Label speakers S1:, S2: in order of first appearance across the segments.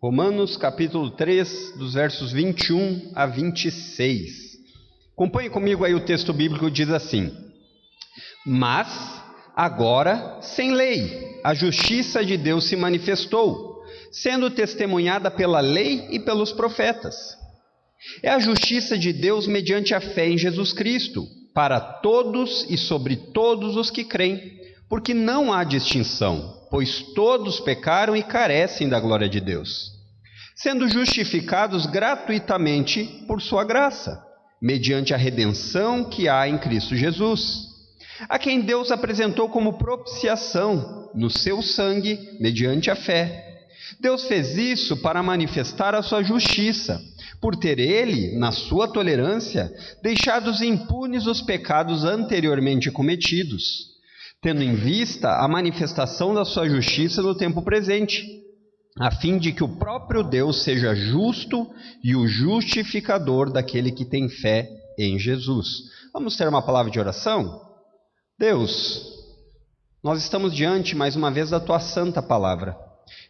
S1: Romanos capítulo 3, dos versos 21 a 26. Acompanhe comigo aí o texto bíblico, diz assim: Mas agora, sem lei, a justiça de Deus se manifestou, sendo testemunhada pela lei e pelos profetas. É a justiça de Deus mediante a fé em Jesus Cristo, para todos e sobre todos os que creem, porque não há distinção, pois todos pecaram e carecem da glória de Deus, sendo justificados gratuitamente por sua graça, mediante a redenção que há em Cristo Jesus, a quem Deus apresentou como propiciação no seu sangue, mediante a fé. Deus fez isso para manifestar a sua justiça, por ter ele, na sua tolerância, deixados impunes os pecados anteriormente cometidos, tendo em vista a manifestação da sua justiça no tempo presente, a fim de que o próprio Deus seja justo e o justificador daquele que tem fé em Jesus. Vamos ter uma palavra de oração? Deus, nós estamos diante mais uma vez da tua santa palavra.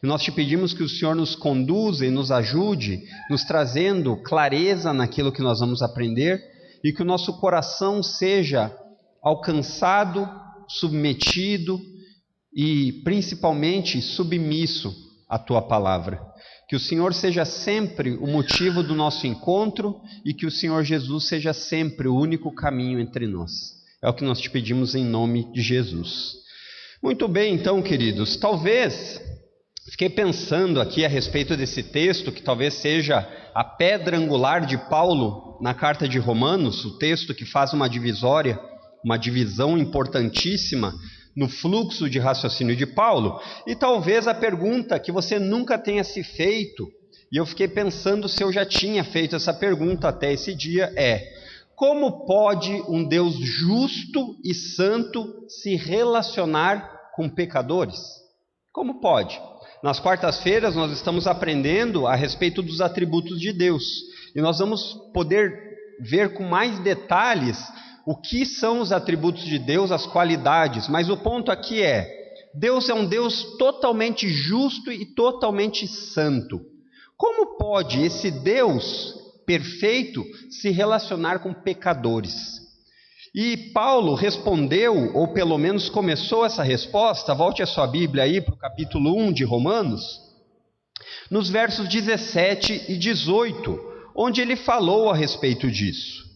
S1: E nós te pedimos que o Senhor nos conduza e nos ajude, nos trazendo clareza naquilo que nós vamos aprender, e que o nosso coração seja alcançado, submetido e principalmente submisso à tua palavra. Que o Senhor seja sempre o motivo do nosso encontro e que o Senhor Jesus seja sempre o único caminho entre nós. É o que nós te pedimos em nome de Jesus. Muito bem, então, queridos, talvez fiquei pensando aqui a respeito desse texto, que talvez seja a pedra angular de Paulo na carta de Romanos, o texto que faz uma divisória, uma divisão importantíssima no fluxo de raciocínio de Paulo. E talvez a pergunta que você nunca tenha se feito, e eu fiquei pensando se eu já tinha feito essa pergunta até esse dia, é: como pode um Deus justo e santo se relacionar com pecadores? Como pode? Nas quartas-feiras nós estamos aprendendo a respeito dos atributos de Deus, e nós vamos poder ver com mais detalhes o que são os atributos de Deus, as qualidades, mas o ponto aqui é: Deus é um Deus totalmente justo e totalmente santo. Como pode esse Deus perfeito se relacionar com pecadores? E Paulo respondeu, ou pelo menos começou essa resposta. Volte a sua Bíblia aí para o capítulo 1 de Romanos, nos versos 17 e 18, onde ele falou a respeito disso.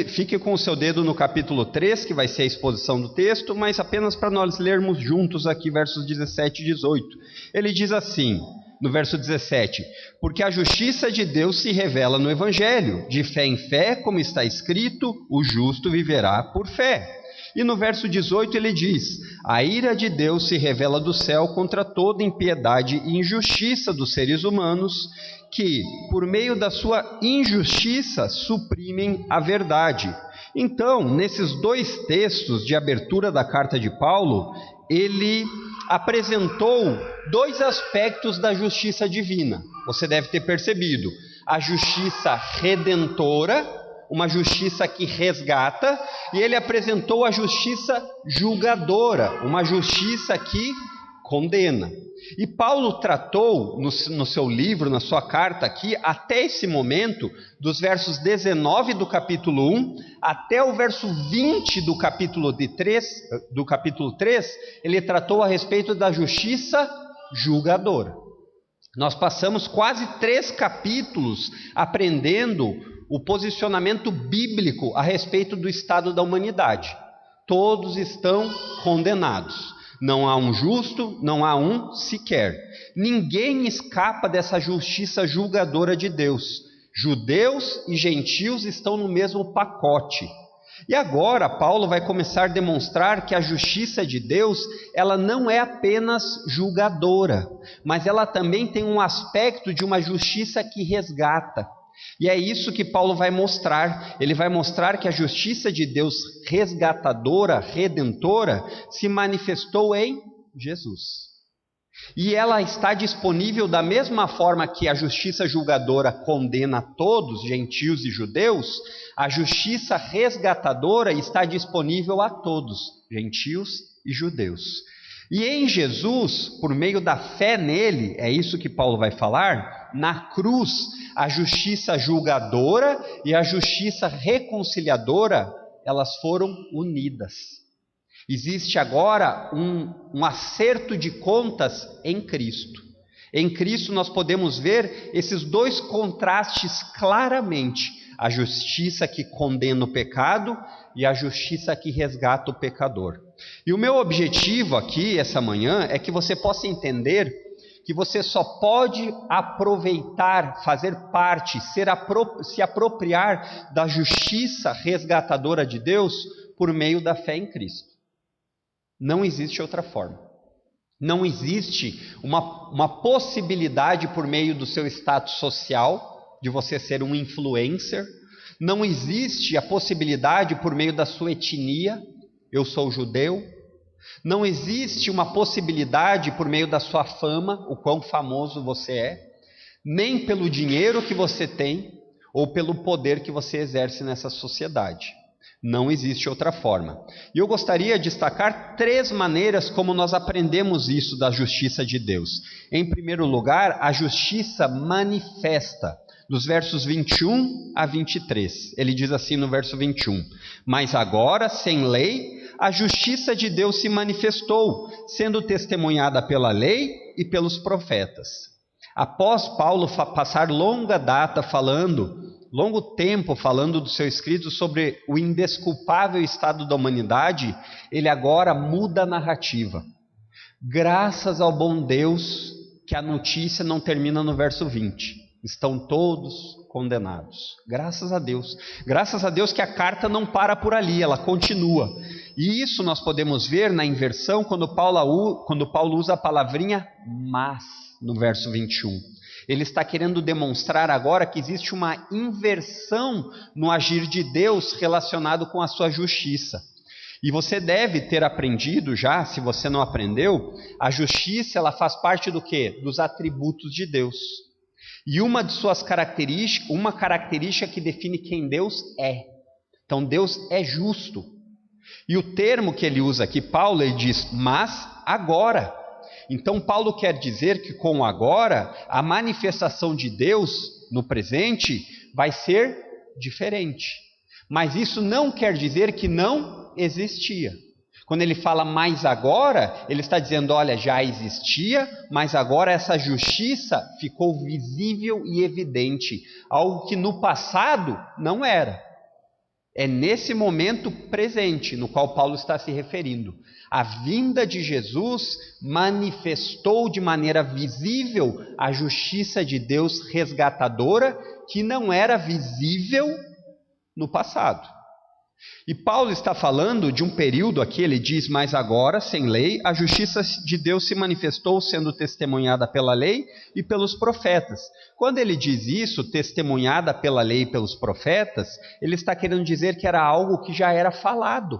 S1: Fique com o seu dedo no capítulo 3, que vai ser a exposição do texto, mas apenas para nós lermos juntos aqui versos 17 e 18. Ele diz assim, no verso 17: Porque a justiça de Deus se revela no Evangelho, de fé em fé, como está escrito, o justo viverá por fé. E no verso 18 ele diz: A ira de Deus se revela do céu contra toda impiedade e injustiça dos seres humanos, que, por meio da sua injustiça, suprimem a verdade. Então, nesses dois textos de abertura da carta de Paulo, ele apresentou dois aspectos da justiça divina. Você deve ter percebido: a justiça redentora, uma justiça que resgata, e ele apresentou a justiça julgadora, uma justiça que condena. E Paulo tratou no seu livro, na sua carta aqui, até esse momento, dos versos 19 do capítulo 1 até o verso 20 do capítulo 3, ele tratou a respeito da justiça julgadora. Nós passamos quase 3 capítulos aprendendo o posicionamento bíblico a respeito do estado da humanidade. Todos estão condenados. Não há um justo, não há um sequer. Ninguém escapa dessa justiça julgadora de Deus. Judeus e gentios estão no mesmo pacote. E agora Paulo vai começar a demonstrar que a justiça de Deus, ela não é apenas julgadora, mas ela também tem um aspecto de uma justiça que resgata. E é isso que Paulo vai mostrar. Ele vai mostrar que a justiça de Deus resgatadora, redentora, se manifestou em Jesus. E ela está disponível da mesma forma que a justiça julgadora condena todos, gentios e judeus. A justiça resgatadora está disponível a todos, gentios e judeus. E em Jesus, por meio da fé nele, é isso que Paulo vai falar, na cruz, a justiça julgadora e a justiça reconciliadora, elas foram unidas. Existe agora um acerto de contas em Cristo. Em Cristo nós podemos ver esses dois contrastes claramente: a justiça que condena o pecado e a justiça que resgata o pecador. E o meu objetivo aqui, essa manhã, é que você possa entender que você só pode aproveitar, fazer parte, se apropriar da justiça resgatadora de Deus por meio da fé em Cristo. Não existe outra forma. Não existe uma possibilidade por meio do seu status social, de você ser um influencer. Não existe a possibilidade por meio da sua etnia, eu sou judeu. Não existe uma possibilidade por meio da sua fama, o quão famoso você é, nem pelo dinheiro que você tem, ou pelo poder que você exerce nessa sociedade. Não existe outra forma. E eu gostaria de destacar 3 maneiras como nós aprendemos isso da justiça de Deus. Em primeiro lugar, a justiça manifesta, dos versos 21 a 23. Ele diz assim no verso 21: mas agora, sem lei, a justiça de Deus se manifestou, sendo testemunhada pela lei e pelos profetas. Após Paulo passar longo tempo falando do seu escrito sobre o indesculpável estado da humanidade, ele agora muda a narrativa. Graças ao bom Deus que a notícia não termina no verso 20. Estão todos condenados. Graças a Deus. Graças a Deus que a carta não para por ali, ela continua. E isso nós podemos ver na inversão quando Paulo usa a palavrinha mas no verso 21. Ele está querendo demonstrar agora que existe uma inversão no agir de Deus relacionado com a sua justiça. E você deve ter aprendido já, se você não aprendeu, a justiça ela faz parte do quê? Dos atributos de Deus. E uma de suas características, uma característica que define quem Deus é. Então Deus é justo. E o termo que ele usa aqui, Paulo, ele diz, mas agora. Então Paulo quer dizer que com agora, a manifestação de Deus no presente vai ser diferente. Mas isso não quer dizer que não existia. Quando ele fala mais agora, ele está dizendo, olha, já existia, mas agora essa justiça ficou visível e evidente. Algo que no passado não era. É nesse momento presente no qual Paulo está se referindo. A vinda de Jesus manifestou de maneira visível a justiça de Deus resgatadora, que não era visível no passado. E Paulo está falando de um período aqui, ele diz, mas agora, sem lei, a justiça de Deus se manifestou sendo testemunhada pela lei e pelos profetas. Quando ele diz isso, testemunhada pela lei e pelos profetas, ele está querendo dizer que era algo que já era falado.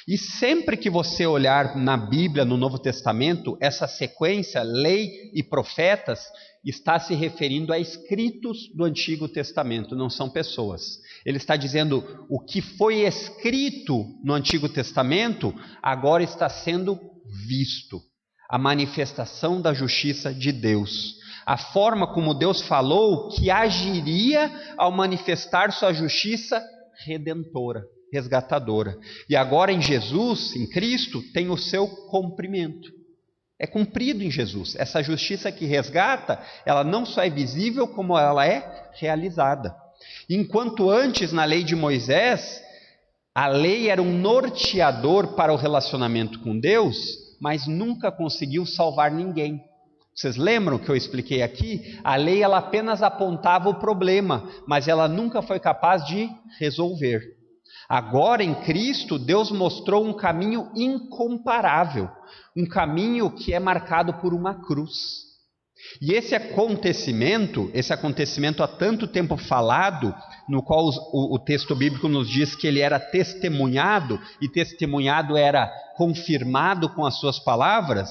S1: E sempre que você olhar na Bíblia, no Novo Testamento, essa sequência, lei e profetas, está se referindo a escritos do Antigo Testamento, não são pessoas. Ele está dizendo, o que foi escrito no Antigo Testamento, agora está sendo visto. A manifestação da justiça de Deus. A forma como Deus falou que agiria ao manifestar sua justiça redentora, resgatadora. E agora em Jesus, em Cristo, tem o seu cumprimento. É cumprido em Jesus. Essa justiça que resgata, ela não só é visível, como ela é realizada. Enquanto antes, na lei de Moisés, a lei era um norteador para o relacionamento com Deus, mas nunca conseguiu salvar ninguém. Vocês lembram que eu expliquei aqui? A lei ela apenas apontava o problema, mas ela nunca foi capaz de resolver. Agora em Cristo, Deus mostrou um caminho incomparável, um caminho que é marcado por uma cruz. E esse acontecimento há tanto tempo falado, no qual o texto bíblico nos diz que ele era testemunhado, e testemunhado era confirmado com as suas palavras,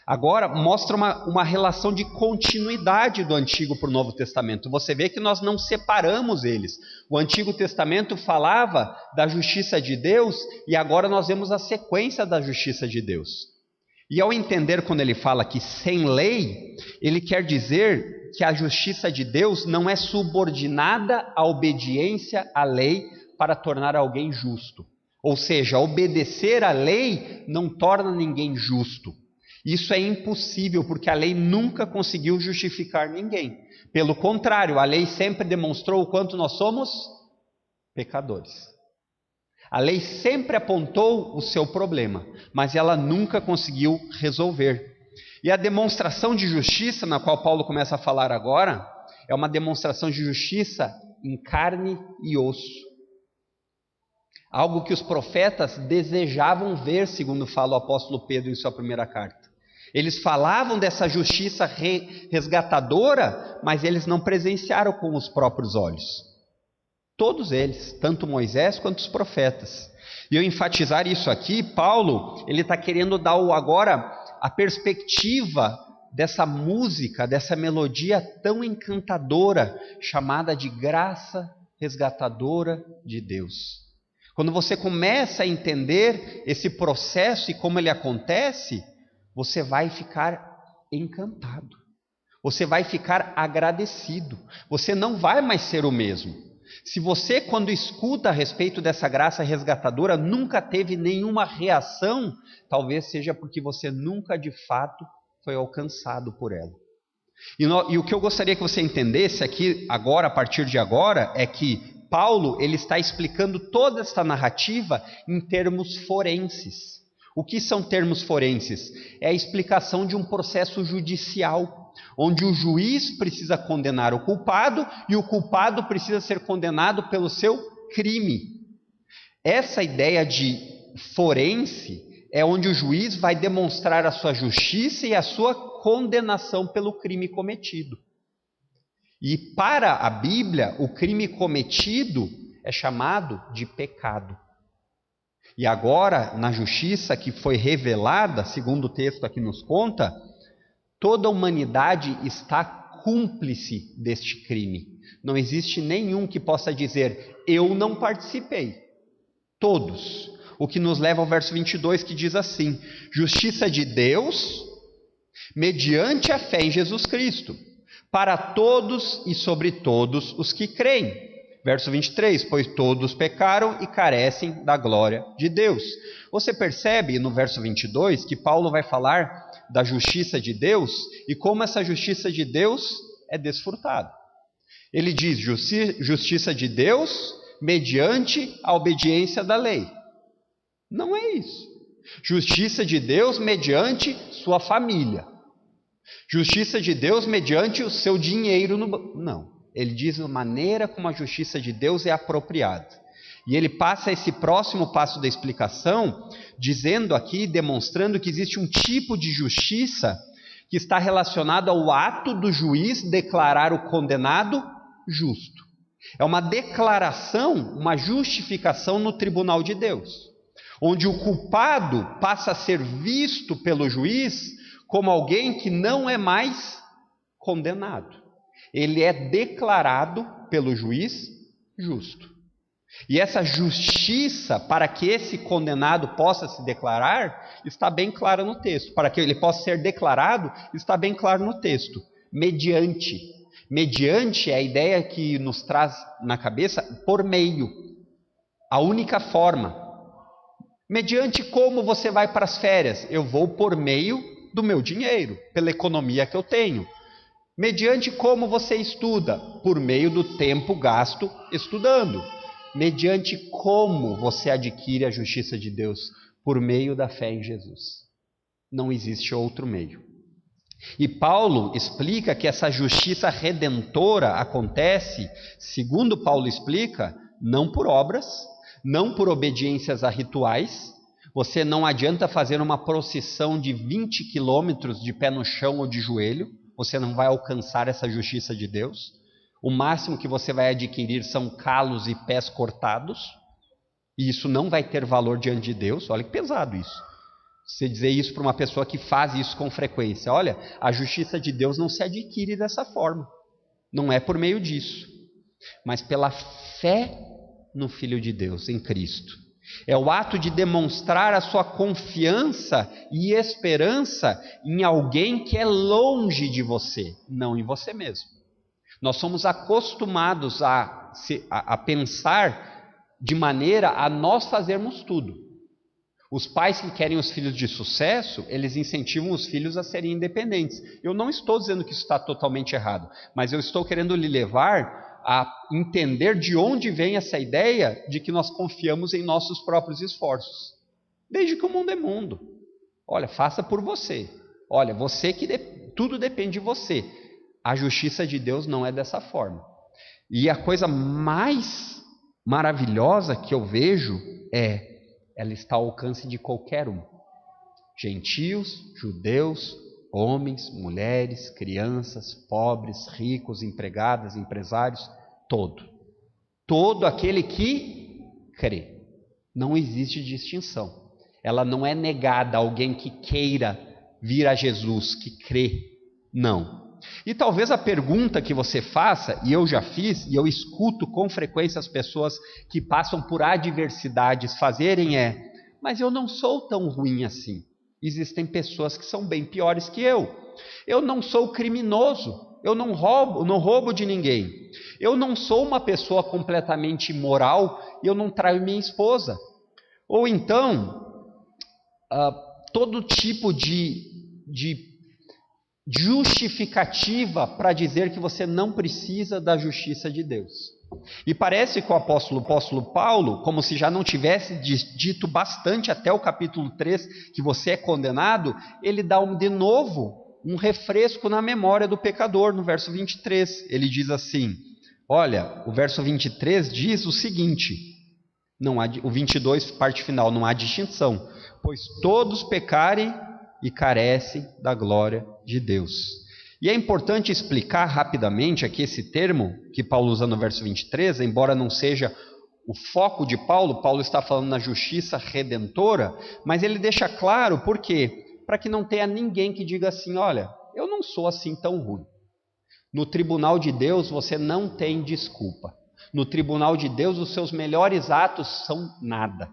S1: agora mostra uma relação de continuidade do Antigo para o Novo Testamento. Você vê que nós não separamos eles. O Antigo Testamento falava da justiça de Deus e agora nós vemos a sequência da justiça de Deus. E ao entender quando ele fala que sem lei, ele quer dizer que a justiça de Deus não é subordinada à obediência à lei para tornar alguém justo. Ou seja, obedecer à lei não torna ninguém justo. Isso é impossível, porque a lei nunca conseguiu justificar ninguém. Pelo contrário, a lei sempre demonstrou o quanto nós somos pecadores. A lei sempre apontou o seu problema, mas ela nunca conseguiu resolver. E a demonstração de justiça, na qual Paulo começa a falar agora, é uma demonstração de justiça em carne e osso. Algo que os profetas desejavam ver, segundo fala o apóstolo Pedro em sua primeira carta. Eles falavam dessa justiça resgatadora, mas eles não presenciaram com os próprios olhos. Todos eles, tanto Moisés quanto os profetas. E eu enfatizar isso aqui, Paulo, ele está querendo dar agora a perspectiva dessa música, dessa melodia tão encantadora, chamada de graça resgatadora de Deus. Quando você começa a entender esse processo e como ele acontece, você vai ficar encantado. Você vai ficar agradecido. Você não vai mais ser o mesmo. Se você, quando escuta a respeito dessa graça resgatadora, nunca teve nenhuma reação, talvez seja porque você nunca de fato foi alcançado por ela. E o que eu gostaria que você entendesse aqui agora, a partir de agora, é que Paulo ele está explicando toda esta narrativa em termos forenses. O que são termos forenses? É a explicação de um processo judicial, onde o juiz precisa condenar o culpado e o culpado precisa ser condenado pelo seu crime. Essa ideia de forense é onde o juiz vai demonstrar a sua justiça e a sua condenação pelo crime cometido. E para a Bíblia, o crime cometido é chamado de pecado. E agora, na justiça que foi revelada, segundo o texto aqui nos conta, toda a humanidade está cúmplice deste crime. Não existe nenhum que possa dizer, eu não participei. Todos. O que nos leva ao verso 22, que diz assim: justiça de Deus, mediante a fé em Jesus Cristo, para todos e sobre todos os que creem. Verso 23, pois todos pecaram e carecem da glória de Deus. Você percebe no verso 22 que Paulo vai falar da justiça de Deus e como essa justiça de Deus é desfrutada. Ele diz justiça de Deus mediante a obediência da lei. Não é isso. Justiça de Deus mediante sua família. Justiça de Deus mediante o seu dinheiro. Não. Ele diz a maneira como a justiça de Deus é apropriada. E ele passa esse próximo passo da explicação, dizendo aqui, demonstrando que existe um tipo de justiça que está relacionado ao ato do juiz declarar o condenado justo. É uma declaração, uma justificação no tribunal de Deus, onde o culpado passa a ser visto pelo juiz como alguém que não é mais condenado. Ele é declarado pelo juiz justo. E essa justiça, para que esse condenado possa se declarar, está bem clara no texto. Para que ele possa ser declarado, está bem claro no texto. Mediante. Mediante é a ideia que nos traz na cabeça por meio. A única forma. Mediante como você vai para as férias? Eu vou por meio do meu dinheiro, pela economia que eu tenho. Mediante como você estuda? Por meio do tempo gasto estudando. Mediante como você adquire a justiça de Deus? Por meio da fé em Jesus. Não existe outro meio. E Paulo explica que essa justiça redentora acontece, segundo Paulo explica, não por obras, não por obediências a rituais. Você não adianta fazer uma procissão de 20 quilômetros de pé no chão ou de joelho. Você não vai alcançar essa justiça de Deus. O máximo que você vai adquirir são calos e pés cortados. E isso não vai ter valor diante de Deus. Olha que pesado isso. Você dizer isso para uma pessoa que faz isso com frequência. Olha, a justiça de Deus não se adquire dessa forma. Não é por meio disso. Mas pela fé no Filho de Deus, em Cristo. É o ato de demonstrar a sua confiança e esperança em alguém que é longe de você, não em você mesmo. Nós somos acostumados a pensar de maneira a nós fazermos tudo. Os pais que querem os filhos de sucesso, eles incentivam os filhos a serem independentes. Eu não estou dizendo que isso está totalmente errado, mas eu estou querendo lhe levar a entender de onde vem essa ideia de que nós confiamos em nossos próprios esforços. Desde que o mundo é mundo. Olha, faça por você. Olha, tudo depende de você. A justiça de Deus não é dessa forma. E a coisa mais maravilhosa que eu vejo ela está ao alcance de qualquer um. Gentios, judeus, homens, mulheres, crianças, pobres, ricos, empregadas, empresários, todo aquele que crê. Não existe distinção. Ela não é negada a alguém que queira vir a Jesus, que crê. Não. E talvez a pergunta que você faça, e eu já fiz, e eu escuto com frequência as pessoas que passam por adversidades fazerem mas eu não sou tão ruim assim. Existem pessoas que são bem piores que eu. Eu não sou criminoso, eu não roubo de ninguém. Eu não sou uma pessoa completamente imoral e eu não traio minha esposa. Ou então, todo tipo de justificativa para dizer que você não precisa da justiça de Deus. E parece que o apóstolo Paulo, como se já não tivesse dito bastante até o capítulo 3 que você é condenado, ele dá de novo um refresco na memória do pecador no verso 23. Ele diz assim, olha, o verso 23 diz o seguinte, o 22, parte final, não há distinção, pois todos pecarem e carecem da glória de Deus. E é importante explicar rapidamente aqui esse termo que Paulo usa no verso 23, embora não seja o foco de Paulo, Paulo está falando na justiça redentora, mas ele deixa claro por quê? Para que não tenha ninguém que diga assim, olha, eu não sou assim tão ruim. No tribunal de Deus você não tem desculpa. No tribunal de Deus os seus melhores atos são nada.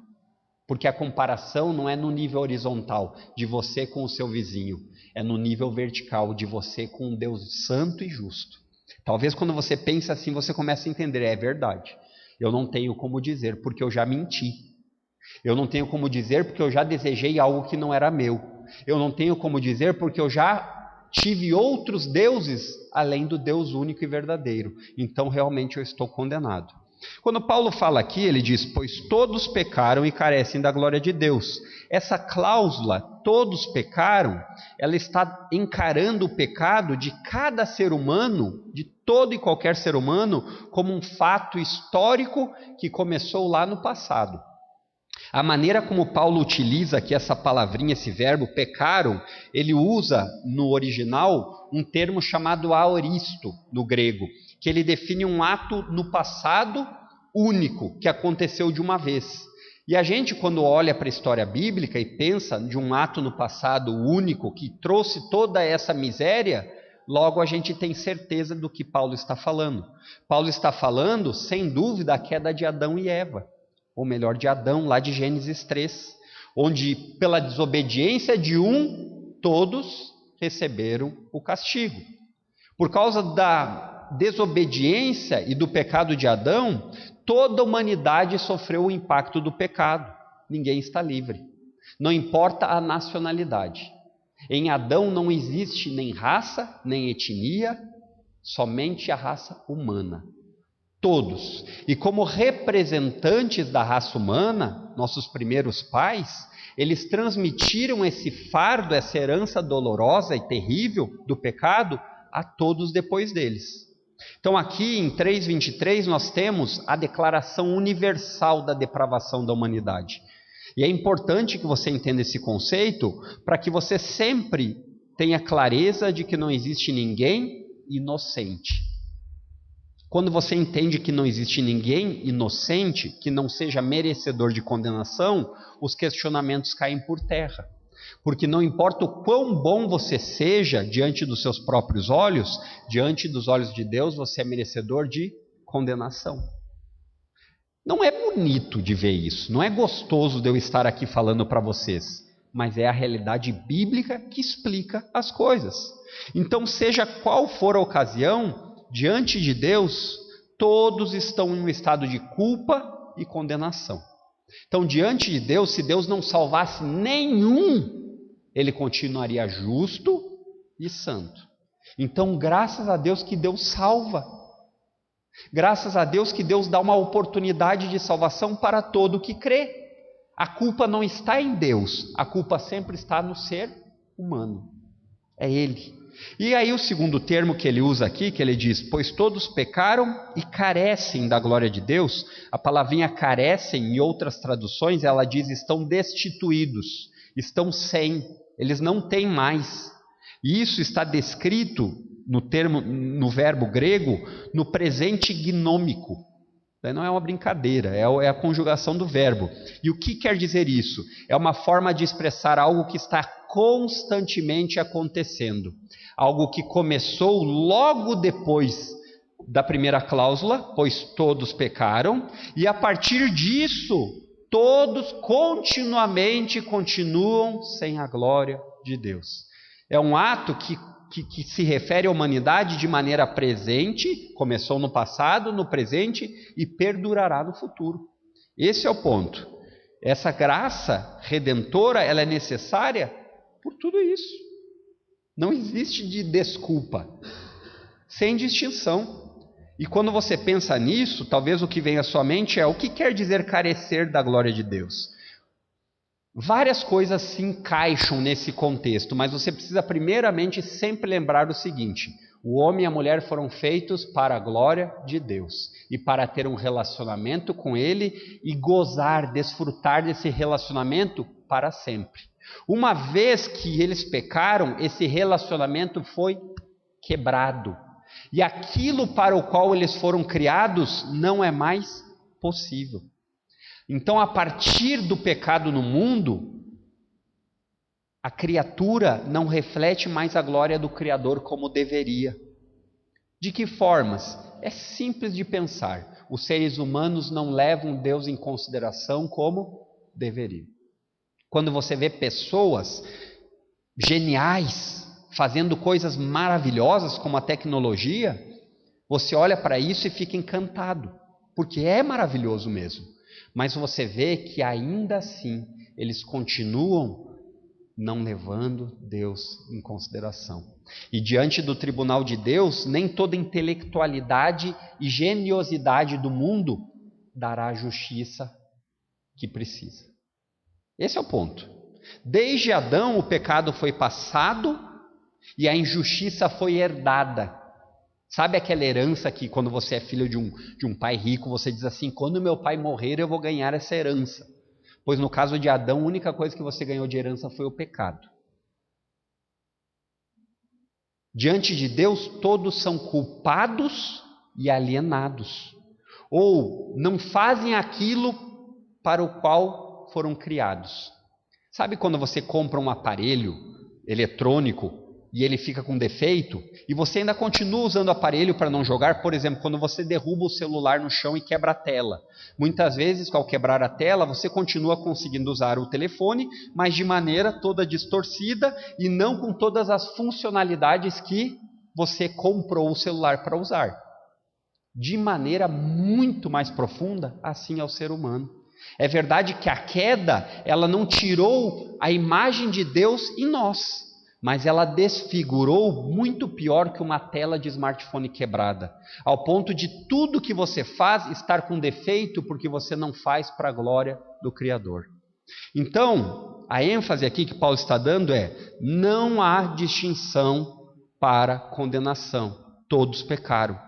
S1: Porque a comparação não é no nível horizontal, de você com o seu vizinho. É no nível vertical, de você com um Deus santo e justo. Talvez quando você pensa assim, você comece a entender, é verdade. Eu não tenho como dizer, porque eu já menti. Eu não tenho como dizer, porque eu já desejei algo que não era meu. Eu não tenho como dizer, porque eu já tive outros deuses, além do Deus único e verdadeiro. Então, realmente, eu estou condenado. Quando Paulo fala aqui, ele diz, pois todos pecaram e carecem da glória de Deus. Essa cláusula, todos pecaram, ela está encarando o pecado de cada ser humano, de todo e qualquer ser humano, como um fato histórico que começou lá no passado. A maneira como Paulo utiliza aqui essa palavrinha, esse verbo, pecaram, ele usa no original um termo chamado aoristo, no grego, que ele define um ato no passado único, que aconteceu de uma vez. E a gente, quando olha para a história bíblica e pensa de um ato no passado único, que trouxe toda essa miséria, logo a gente tem certeza do que Paulo está falando. Paulo está falando, sem dúvida, a queda de Adão e Eva, ou melhor, de Adão, lá de Gênesis 3, onde pela desobediência de um, todos receberam o castigo. Por causa da desobediência e do pecado de Adão, toda a humanidade sofreu o impacto do pecado. Ninguém está livre. Não importa a nacionalidade. Em Adão não existe nem raça, nem etnia, somente a raça humana. Todos. E como representantes da raça humana, nossos primeiros pais, eles transmitiram esse fardo, essa herança dolorosa e terrível do pecado a todos depois deles. Então aqui em 3:23 nós temos a declaração universal da depravação da humanidade. E é importante que você entenda esse conceito para que você sempre tenha clareza de que não existe ninguém inocente. Quando você entende que não existe ninguém inocente, que não seja merecedor de condenação, os questionamentos caem por terra. Porque não importa o quão bom você seja diante dos seus próprios olhos, diante dos olhos de Deus, você é merecedor de condenação. Não é bonito de ver isso, não é gostoso de eu estar aqui falando para vocês, mas é a realidade bíblica que explica as coisas. Então, seja qual for a ocasião, diante de Deus, todos estão em um estado de culpa e condenação. Então, diante de Deus, se Deus não salvasse nenhum, Ele continuaria justo e santo. Então, graças a Deus que Deus salva. Graças a Deus que Deus dá uma oportunidade de salvação para todo que crê. A culpa não está em Deus, a culpa sempre está no ser humano. É Ele. E aí o segundo termo que ele usa aqui, que ele diz, pois todos pecaram e carecem da glória de Deus. A palavrinha carecem, em outras traduções, ela diz estão destituídos, estão sem, eles não têm mais. E isso está descrito no verbo grego, no presente gnômico. Não é uma brincadeira, é a conjugação do verbo. E o que quer dizer isso? É uma forma de expressar algo que está constantemente acontecendo. Algo que começou logo depois da primeira cláusula, pois todos pecaram, e a partir disso, todos continuamente continuam sem a glória de Deus. É um ato que se refere à humanidade de maneira presente, começou no passado, no presente e perdurará no futuro. Esse é o ponto. Essa graça redentora, ela é necessária por tudo isso. Não existe de desculpa, sem distinção. E quando você pensa nisso, talvez o que vem à sua mente é o que quer dizer carecer da glória de Deus? Várias coisas se encaixam nesse contexto, mas você precisa primeiramente sempre lembrar o seguinte: o homem e a mulher foram feitos para a glória de Deus e para ter um relacionamento com Ele e gozar, desfrutar desse relacionamento para sempre. Uma vez que eles pecaram, esse relacionamento foi quebrado e aquilo para o qual eles foram criados não é mais possível. Então, a partir do pecado no mundo, a criatura não reflete mais a glória do Criador como deveria. De que formas? É simples de pensar. Os seres humanos não levam Deus em consideração como deveriam. Quando você vê pessoas geniais fazendo coisas maravilhosas como a tecnologia, você olha para isso e fica encantado, porque é maravilhoso mesmo. Mas você vê que ainda assim eles continuam não levando Deus em consideração. E diante do tribunal de Deus, nem toda intelectualidade e geniosidade do mundo dará a justiça que precisa. Esse é o ponto. Desde Adão o pecado foi passado e a injustiça foi herdada. Sabe aquela herança que quando você é filho de um pai rico, você diz assim, quando meu pai morrer eu vou ganhar essa herança. Pois no caso de Adão, a única coisa que você ganhou de herança foi o pecado. Diante de Deus, todos são culpados e alienados. Ou não fazem aquilo para o qual foram criados. Sabe quando você compra um aparelho eletrônico e ele fica com defeito, e você ainda continua usando o aparelho para não jogar? Por exemplo, quando você derruba o celular no chão e quebra a tela. Muitas vezes, ao quebrar a tela, você continua conseguindo usar o telefone, mas de maneira toda distorcida e não com todas as funcionalidades que você comprou o celular para usar. De maneira muito mais profunda, assim é o ser humano. É verdade que a queda, ela não tirou a imagem de Deus em nós, mas ela desfigurou muito pior que uma tela de smartphone quebrada, ao ponto de tudo que você faz estar com defeito porque você não faz para a glória do Criador. Então, a ênfase aqui que Paulo está dando é: não há distinção para condenação, todos pecaram.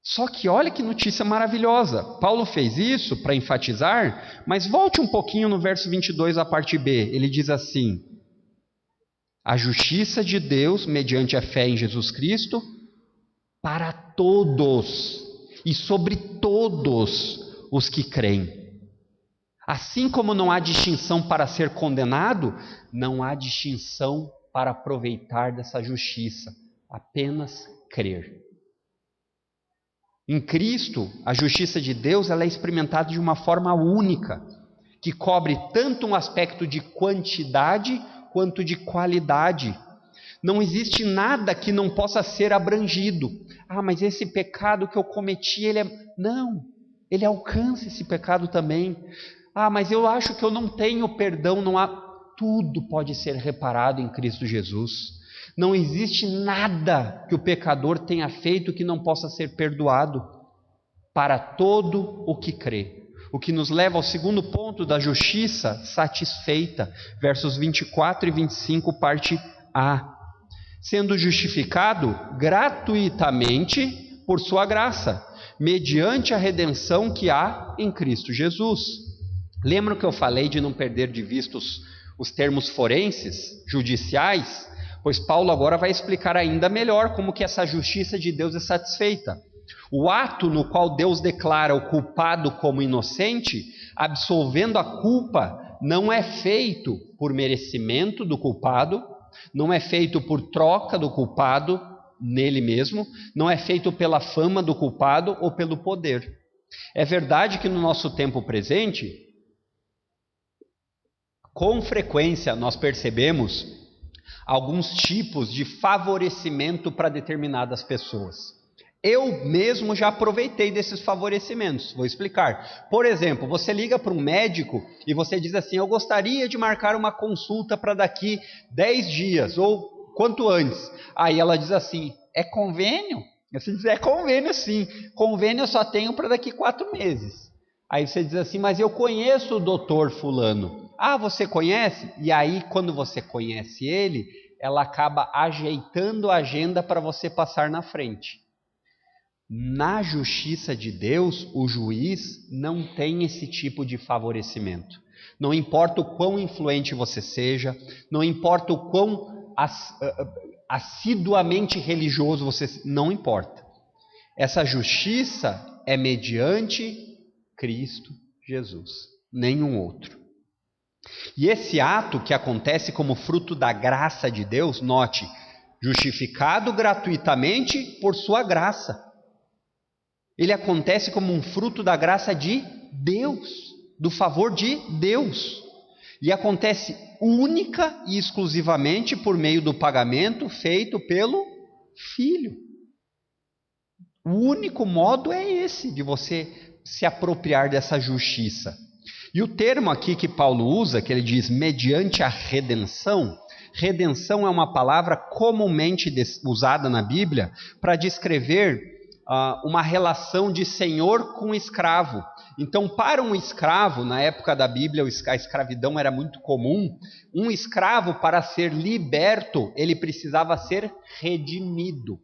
S1: Só que olha que notícia maravilhosa, Paulo fez isso para enfatizar, mas volte um pouquinho no verso 22, a parte B, ele diz assim: a justiça de Deus, mediante a fé em Jesus Cristo, para todos e sobre todos os que creem. Assim como não há distinção para ser condenado, não há distinção para aproveitar dessa justiça, apenas crer. Em Cristo, a justiça de Deus ela é experimentada de uma forma única, que cobre tanto um aspecto de quantidade quanto de qualidade. Não existe nada que não possa ser abrangido. Ah, mas esse pecado que eu cometi, Não, ele alcança esse pecado também. Ah, mas eu acho que eu não tenho perdão, não há... Tudo pode ser reparado em Cristo Jesus. Não existe nada que o pecador tenha feito que não possa ser perdoado para todo o que crê. O que nos leva ao segundo ponto da justiça satisfeita, versos 24 e 25, parte A. Sendo justificado gratuitamente por sua graça, mediante a redenção que há em Cristo Jesus. Lembra que eu falei de não perder de vista os termos forenses, judiciais? Pois Paulo agora vai explicar ainda melhor como que essa justiça de Deus é satisfeita. O ato no qual Deus declara o culpado como inocente, absolvendo a culpa, não é feito por merecimento do culpado, não é feito por troca do culpado nele mesmo, não é feito pela fama do culpado ou pelo poder. É verdade que no nosso tempo presente, com frequência nós percebemos alguns tipos de favorecimento para determinadas pessoas. Eu mesmo já aproveitei desses favorecimentos, vou explicar. Por exemplo, você liga para um médico e você diz assim: eu gostaria de marcar uma consulta para daqui 10 dias, ou quanto antes. Aí ela diz assim: é convênio? Você diz: é convênio sim, convênio eu só tenho para daqui 4 meses. Aí você diz assim: mas eu conheço o doutor fulano. Ah, você conhece? E aí quando você conhece ele, ela acaba ajeitando a agenda para você passar na frente. Na justiça de Deus, o juiz não tem esse tipo de favorecimento. Não importa o quão influente você seja, não importa o quão assiduamente religioso você seja, não importa. Essa justiça é mediante Cristo Jesus, nenhum outro. E esse ato que acontece como fruto da graça de Deus, note, justificado gratuitamente por sua graça. Ele acontece como um fruto da graça de Deus, do favor de Deus. E acontece única e exclusivamente por meio do pagamento feito pelo Filho. O único modo é esse, de você se apropriar dessa justiça. E o termo aqui que Paulo usa, que ele diz mediante a redenção, redenção é uma palavra comumente usada na Bíblia para descrever uma relação de senhor com escravo. Então, para um escravo, na época da Bíblia, a escravidão era muito comum. Um escravo, para ser liberto, ele precisava ser redimido.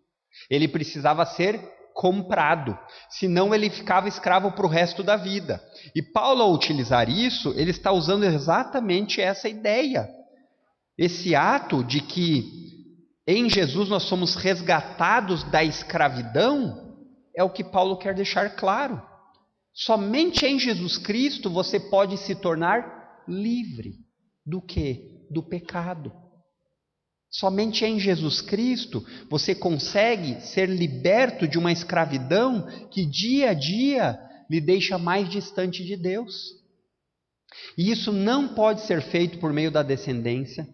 S1: Ele precisava ser comprado. Senão, ele ficava escravo para o resto da vida. E Paulo, ao utilizar isso, ele está usando exatamente essa ideia. Esse ato de que em Jesus nós somos resgatados da escravidão, é o que Paulo quer deixar claro. Somente em Jesus Cristo você pode se tornar livre. Do quê? Do pecado. Somente em Jesus Cristo você consegue ser liberto de uma escravidão que dia a dia lhe deixa mais distante de Deus. E isso não pode ser feito por meio da descendência.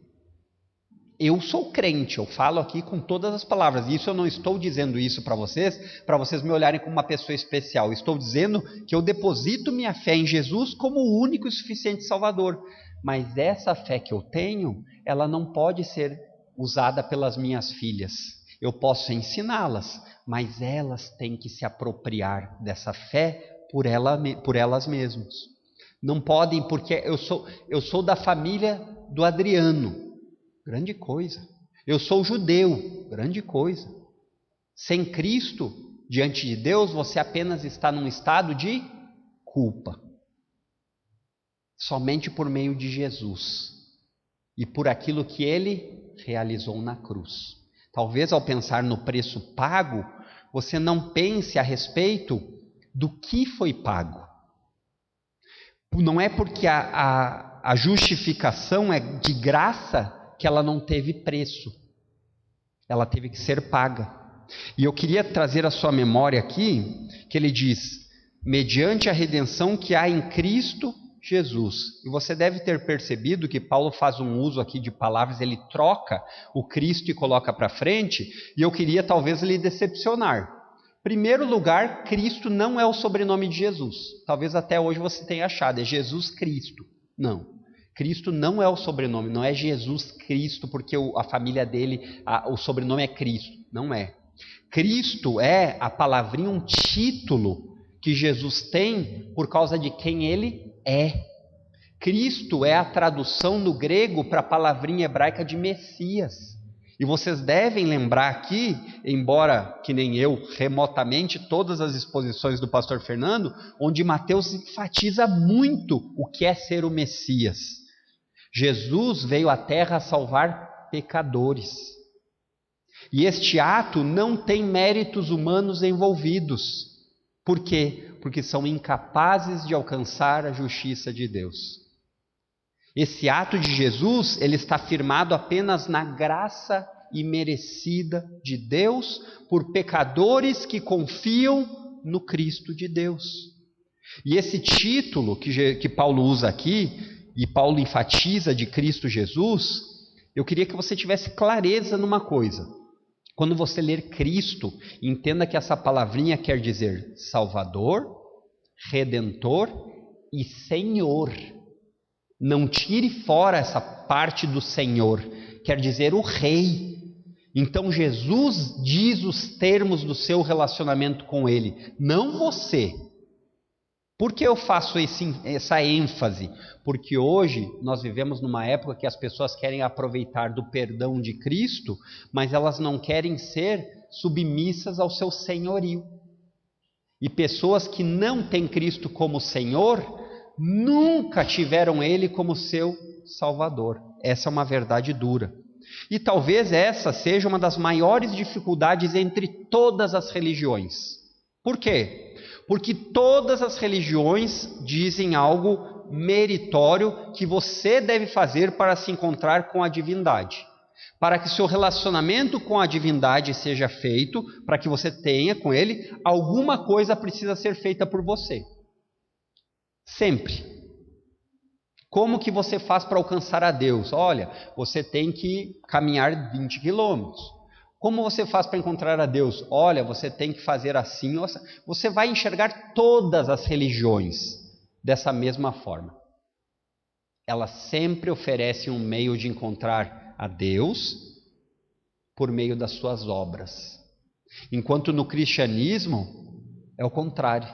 S1: Eu sou crente, eu falo aqui com todas as palavras, e isso eu não estou dizendo isso para vocês me olharem como uma pessoa especial. Estou dizendo que eu deposito minha fé em Jesus como o único e suficiente Salvador. Mas essa fé que eu tenho, ela não pode ser usada pelas minhas filhas. Eu posso ensiná-las, mas elas têm que se apropriar dessa fé por elas mesmas. Não podem, porque eu sou da família do Adriano. Grande coisa. Eu sou judeu. Grande coisa. Sem Cristo, diante de Deus, você apenas está num estado de culpa. Somente por meio de Jesus. E por aquilo que Ele realizou na cruz. Talvez ao pensar no preço pago, você não pense a respeito do que foi pago. Não é porque a justificação é de graça que ela não teve preço. Ela teve que ser paga. E eu queria trazer à sua memória aqui, que ele diz, mediante a redenção que há em Cristo Jesus. E você deve ter percebido que Paulo faz um uso aqui de palavras, ele troca o Cristo e coloca para frente, e eu queria talvez lhe decepcionar. Primeiro lugar, Cristo não é o sobrenome de Jesus. Talvez até hoje você tenha achado, é Jesus Cristo. Não, Cristo não é o sobrenome, não é Jesus Cristo, porque a família dele, o sobrenome é Cristo. Não é. Cristo é a palavrinha, um título que Jesus tem por causa de quem ele é. Cristo é a tradução no grego para a palavrinha hebraica de Messias. E vocês devem lembrar aqui, embora que nem eu, remotamente, todas as exposições do pastor Fernando, onde Mateus enfatiza muito o que é ser o Messias. Jesus veio à terra a salvar pecadores. E este ato não tem méritos humanos envolvidos. Por quê? Porque são incapazes de alcançar a justiça de Deus. Esse ato de Jesus, ele está firmado apenas na graça imerecida de Deus por pecadores que confiam no Cristo de Deus. E esse título que Paulo usa aqui, e Paulo enfatiza de Cristo Jesus, eu queria que você tivesse clareza numa coisa. Quando você ler Cristo, entenda que essa palavrinha quer dizer Salvador, Redentor e Senhor. Não tire fora essa parte do Senhor, quer dizer o Rei. Então Jesus diz os termos do seu relacionamento com Ele, não você. Por que eu faço essa ênfase? Porque hoje nós vivemos numa época que as pessoas querem aproveitar do perdão de Cristo, mas elas não querem ser submissas ao seu senhorio. E pessoas que não têm Cristo como Senhor, nunca tiveram Ele como seu Salvador. Essa é uma verdade dura. E talvez essa seja uma das maiores dificuldades entre todas as religiões. Por quê? Porque todas as religiões dizem algo meritório que você deve fazer para se encontrar com a divindade. Para que seu relacionamento com a divindade seja feito, para que você tenha com ele, alguma coisa precisa ser feita por você. Sempre. Como que você faz para alcançar a Deus? Olha, você tem que caminhar 20 quilômetros. Como você faz para encontrar a Deus? Olha, você tem que fazer assim. Você vai enxergar todas as religiões dessa mesma forma. Elas sempre oferecem um meio de encontrar a Deus por meio das suas obras. Enquanto no cristianismo é o contrário.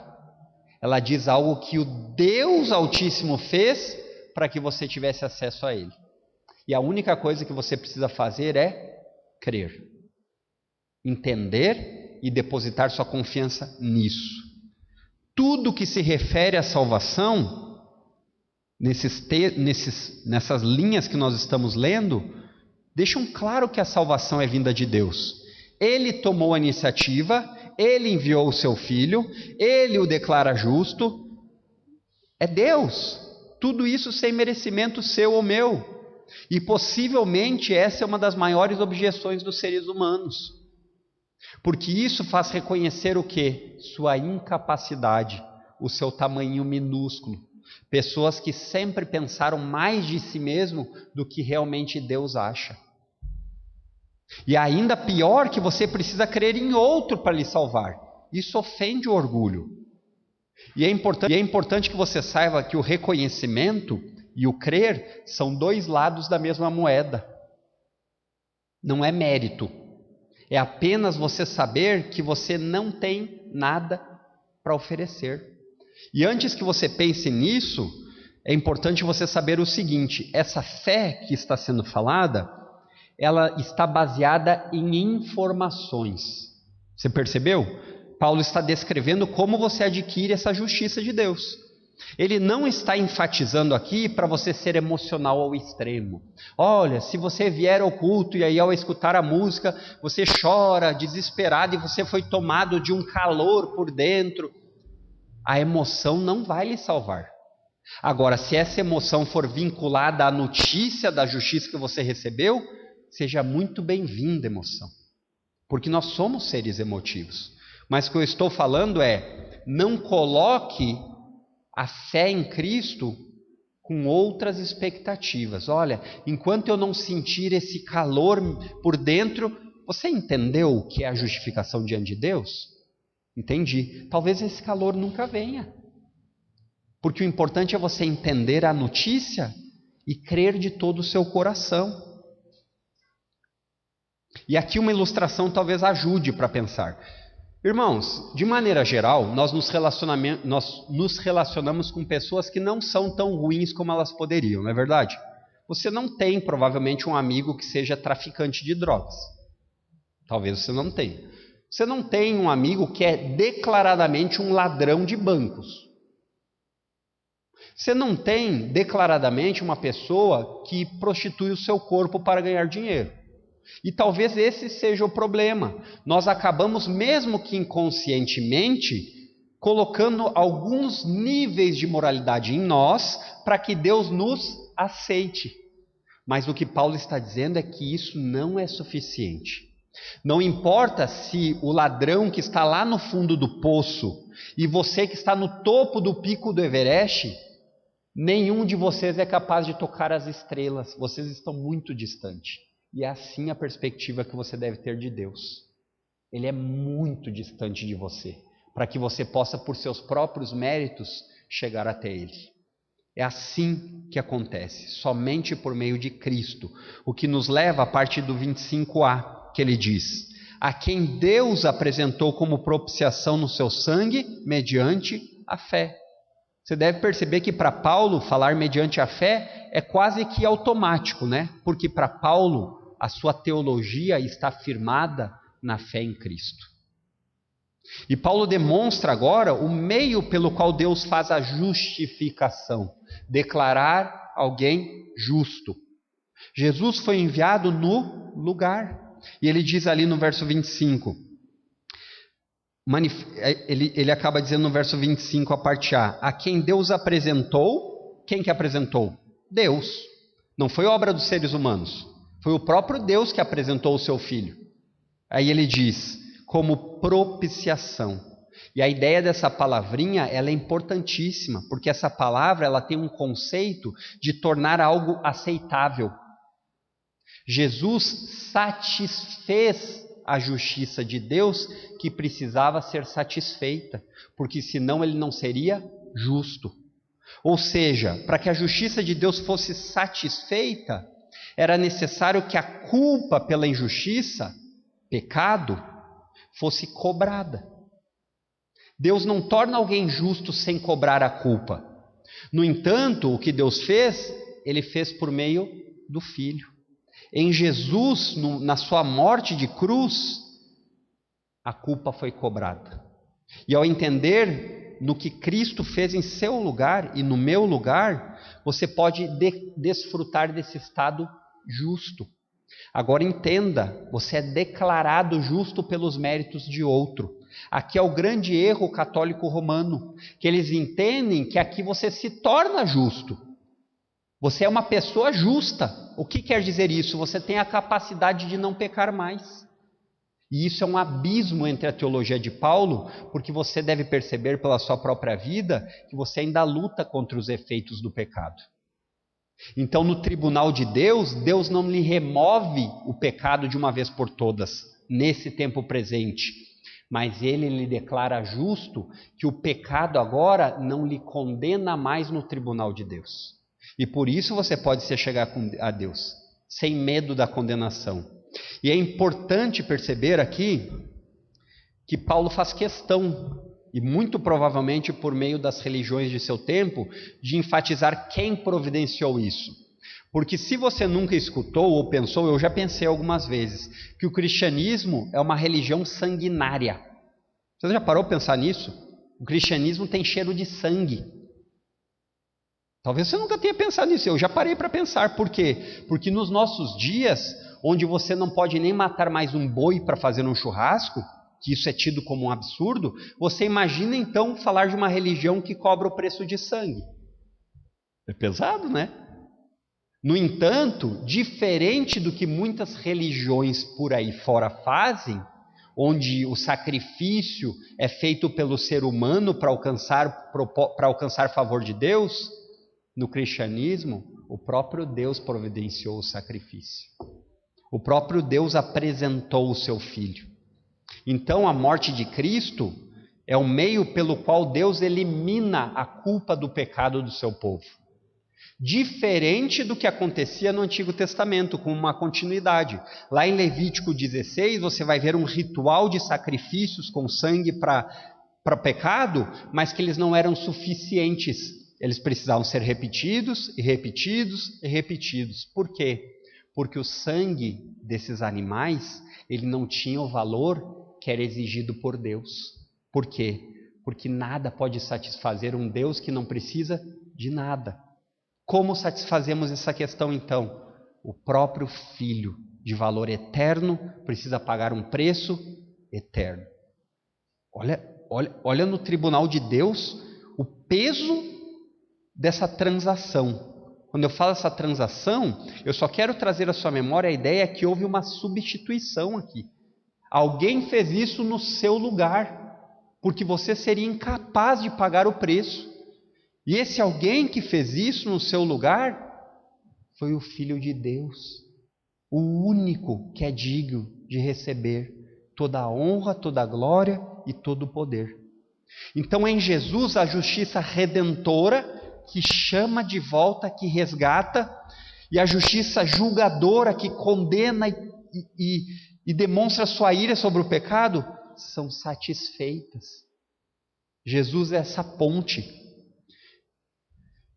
S1: Ela diz algo que o Deus Altíssimo fez para que você tivesse acesso a Ele. E a única coisa que você precisa fazer é crer. Entender e depositar sua confiança nisso. Tudo que se refere à salvação, nessas linhas que nós estamos lendo, deixam claro que a salvação é vinda de Deus. Ele tomou a iniciativa, Ele enviou o seu Filho, Ele o declara justo. É Deus. Tudo isso sem merecimento seu ou meu. E possivelmente essa é uma das maiores objeções dos seres humanos. Porque isso faz reconhecer o quê? Sua incapacidade, o seu tamanho minúsculo. Pessoas que sempre pensaram mais de si mesmo do que realmente Deus acha. E ainda pior que você precisa crer em outro para lhe salvar. Isso ofende o orgulho. E é importante que você saiba que o reconhecimento e o crer são dois lados da mesma moeda. Não é mérito. É apenas você saber que você não tem nada para oferecer. E antes que você pense nisso, é importante você saber o seguinte: essa fé que está sendo falada, ela está baseada em informações. Você percebeu? Paulo está descrevendo como você adquire essa justiça de Deus. Ele não está enfatizando aqui para você ser emocional ao extremo. Olha, se você vier ao culto e aí ao escutar a música, você chora desesperado e você foi tomado de um calor por dentro. A emoção não vai lhe salvar. Agora, se essa emoção for vinculada à notícia da justiça que você recebeu, seja muito bem-vinda, emoção. porque nós somos seres emotivos. Mas o que eu estou falando é, não coloque a fé em Cristo com outras expectativas. Olha, enquanto eu não sentir esse calor por dentro, você entendeu o que é a justificação diante de Deus? Entendi. Talvez esse calor nunca venha. Porque o importante é você entender a notícia e crer de todo o seu coração. E aqui uma ilustração talvez ajude para pensar. Irmãos, de maneira geral, nós nos relacionamos com pessoas que não são tão ruins como elas poderiam, não é verdade? Você não tem provavelmente um amigo que seja traficante de drogas. Talvez você não tenha. Você não tem um amigo que é declaradamente um ladrão de bancos. Você não tem declaradamente uma pessoa que prostitui o seu corpo para ganhar dinheiro. E talvez esse seja o problema. Nós acabamos, mesmo que inconscientemente, colocando alguns níveis de moralidade em nós para que Deus nos aceite. Mas o que Paulo está dizendo é que isso não é suficiente. Não importa se o ladrão que está lá no fundo do poço e você que está no topo do pico do Everest, nenhum de vocês é capaz de tocar as estrelas. Vocês estão muito distantes. E é assim a perspectiva que você deve ter de Deus. Ele é muito distante de você, para que você possa, por seus próprios méritos, chegar até Ele. É assim que acontece, somente por meio de Cristo. O que nos leva a partir do 25a, que ele diz: a quem Deus apresentou como propiciação no seu sangue, mediante a fé. Você deve perceber que para Paulo, falar mediante a fé é quase que automático, né? Porque para Paulo, a sua teologia está firmada na fé em Cristo. E Paulo demonstra agora o meio pelo qual Deus faz a justificação, declarar alguém justo. Jesus foi enviado no lugar. E ele diz ali no verso 25, ele acaba dizendo no verso 25, a parte a quem Deus apresentou, quem que apresentou? Deus. Não foi obra dos seres humanos. Foi o próprio Deus que apresentou o seu Filho. Aí ele diz, como propiciação. E a ideia dessa palavrinha, ela é importantíssima, porque essa palavra, ela tem um conceito de tornar algo aceitável. Jesus satisfez a justiça de Deus que precisava ser satisfeita, porque senão ele não seria justo. Ou seja, para que a justiça de Deus fosse satisfeita, era necessário que a culpa pela injustiça, pecado, fosse cobrada. Deus não torna alguém justo sem cobrar a culpa. No entanto, o que Deus fez, Ele fez por meio do Filho. Em Jesus, na sua morte de cruz, a culpa foi cobrada. E ao entender no que Cristo fez em seu lugar e no meu lugar, você pode desfrutar desse estado justo. Agora entenda, você é declarado justo pelos méritos de outro. Aqui é o grande erro católico romano, que eles entendem que aqui você se torna justo. Você é uma pessoa justa. O que quer dizer isso? Você tem a capacidade de não pecar mais. E isso é um abismo entre a teologia de Paulo, porque você deve perceber pela sua própria vida que você ainda luta contra os efeitos do pecado. Então, no tribunal de Deus, Deus não lhe remove o pecado de uma vez por todas, nesse tempo presente. Mas Ele lhe declara justo que o pecado agora não lhe condena mais no tribunal de Deus. E por isso você pode se chegar a Deus, sem medo da condenação. E é importante perceber aqui que Paulo faz questão, e muito provavelmente por meio das religiões de seu tempo, de enfatizar quem providenciou isso. Porque se você nunca escutou ou pensou, eu já pensei algumas vezes, que o cristianismo é uma religião sanguinária. Você já parou para pensar nisso? O cristianismo tem cheiro de sangue. Talvez você nunca tenha pensado nisso, eu já parei para pensar. Por quê? Porque nos nossos dias, onde você não pode nem matar mais um boi para fazer um churrasco, que isso é tido como um absurdo, você imagina então falar de uma religião que cobra o preço de sangue. É pesado, né? No entanto, diferente do que muitas religiões por aí fora fazem, onde o sacrifício é feito pelo ser humano para alcançar favor de Deus, no cristianismo, o próprio Deus providenciou o sacrifício. O próprio Deus apresentou o seu Filho. Então, a morte de Cristo é o meio pelo qual Deus elimina a culpa do pecado do seu povo. Diferente do que acontecia no Antigo Testamento, com uma continuidade. Lá em Levítico 16, você vai ver um ritual de sacrifícios com sangue para pecado, mas que eles não eram suficientes. Eles precisavam ser repetidos e repetidos e repetidos. Por quê? Porque o sangue desses animais, ele não tinha o valor que era exigido por Deus. Por quê? Porque nada pode satisfazer um Deus que não precisa de nada. Como satisfazemos essa questão então? O próprio Filho, de valor eterno, precisa pagar um preço eterno. Olha no tribunal de Deus o peso dessa transação. Quando eu falo essa transação, eu só quero trazer à sua memória a ideia que houve uma substituição aqui. Alguém fez isso no seu lugar, porque você seria incapaz de pagar o preço. E esse alguém que fez isso no seu lugar foi o Filho de Deus, o único que é digno de receber toda a honra, toda a glória e todo o poder. Então, em Jesus, a justiça redentora que chama de volta, que resgata, e a justiça julgadora que condena e demonstra sua ira sobre o pecado, são satisfeitas. Jesus é essa ponte.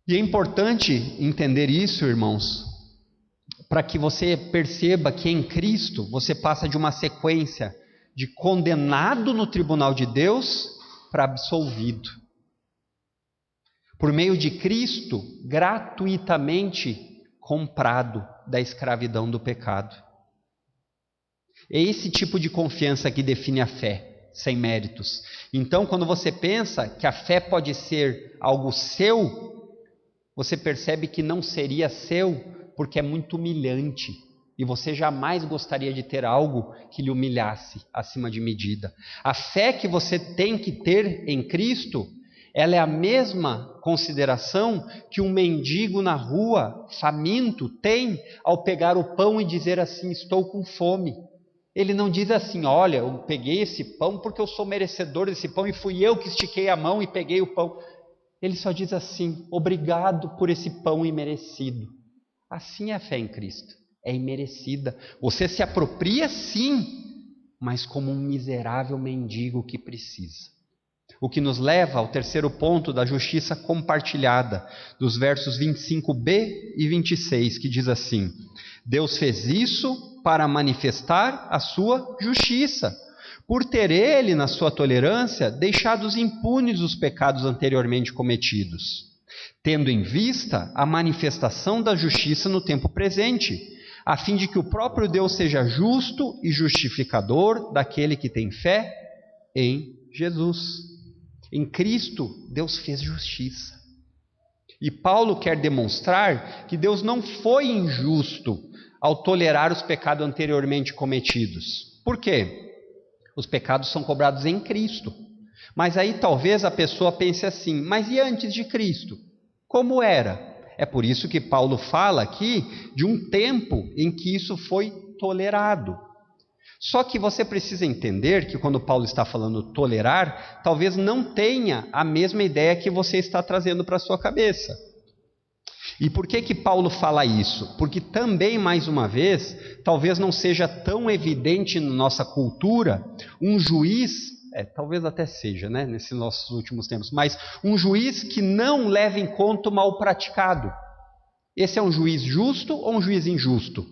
S1: E é importante entender isso, irmãos, para que você perceba que em Cristo você passa de uma sequência de condenado no tribunal de Deus para absolvido. Por meio de Cristo, gratuitamente comprado da escravidão do pecado. É esse tipo de confiança que define a fé, sem méritos. Então, quando você pensa que a fé pode ser algo seu, você percebe que não seria seu, porque é muito humilhante. E você jamais gostaria de ter algo que lhe humilhasse acima de medida. A fé que você tem que ter em Cristo, ela é a mesma consideração que um mendigo na rua, faminto, tem ao pegar o pão e dizer assim: estou com fome. Ele não diz assim: olha, eu peguei esse pão porque eu sou merecedor desse pão e fui eu que estiquei a mão e peguei o pão. Ele só diz assim: obrigado por esse pão imerecido. Assim é a fé em Cristo, é imerecida. Você se apropria sim, mas como um miserável mendigo que precisa. O que nos leva ao terceiro ponto da justiça compartilhada, dos versos 25b e 26, que diz assim: Deus fez isso para manifestar a sua justiça, por ter ele, na sua tolerância, deixado impunes os pecados anteriormente cometidos, tendo em vista a manifestação da justiça no tempo presente, a fim de que o próprio Deus seja justo e justificador daquele que tem fé em Jesus. Em Cristo, Deus fez justiça. E Paulo quer demonstrar que Deus não foi injusto ao tolerar os pecados anteriormente cometidos. Por quê? Os pecados são cobrados em Cristo. Mas aí talvez a pessoa pense assim: mas e antes de Cristo? Como era? É por isso que Paulo fala aqui de um tempo em que isso foi tolerado. Só que você precisa entender que quando Paulo está falando tolerar, talvez não tenha a mesma ideia que você está trazendo para a sua cabeça. E por que Paulo fala isso? Porque também, mais uma vez, talvez não seja tão evidente na nossa cultura um juiz, talvez até seja, né, nesses nossos últimos tempos, mas um juiz que não leva em conta o mal praticado. Esse é um juiz justo ou um juiz injusto?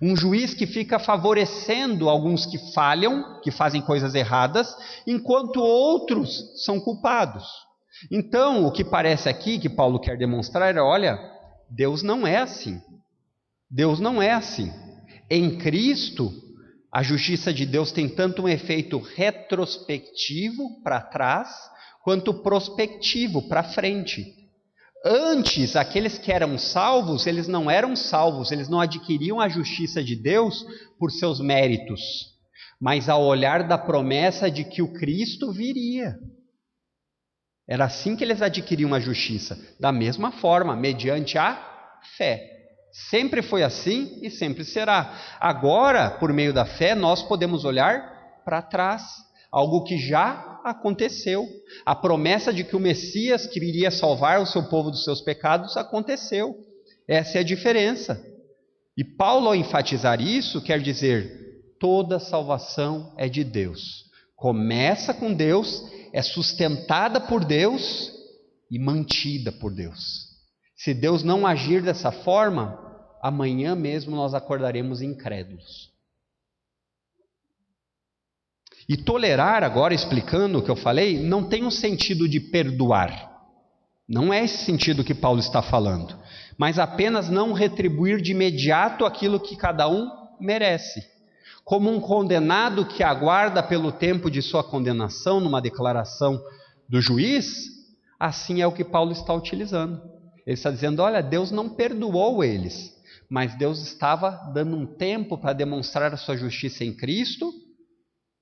S1: Um juiz que fica favorecendo alguns que falham, que fazem coisas erradas, enquanto outros são culpados. Então, o que parece aqui que Paulo quer demonstrar é: olha, Deus não é assim. Deus não é assim. Em Cristo, a justiça de Deus tem tanto um efeito retrospectivo para trás, quanto prospectivo para frente. Antes, aqueles que eram salvos, eles não eram salvos, eles não adquiriam a justiça de Deus por seus méritos, mas ao olhar da promessa de que o Cristo viria. Era assim que eles adquiriam a justiça, da mesma forma, mediante a fé. Sempre foi assim e sempre será. Agora, por meio da fé, nós podemos olhar para trás, algo que já aconteceu. A promessa de que o Messias que iria salvar o seu povo dos seus pecados aconteceu. Essa é a diferença. E Paulo, ao enfatizar isso, quer dizer, toda salvação é de Deus. Começa com Deus, é sustentada por Deus e mantida por Deus. Se Deus não agir dessa forma, amanhã mesmo nós acordaremos incrédulos. E tolerar, agora explicando o que eu falei, não tem um sentido de perdoar. Não é esse sentido que Paulo está falando. Mas apenas não retribuir de imediato aquilo que cada um merece. Como um condenado que aguarda pelo tempo de sua condenação, numa declaração do juiz, assim é o que Paulo está utilizando. Ele está dizendo, olha, Deus não perdoou eles, mas Deus estava dando um tempo para demonstrar a sua justiça em Cristo.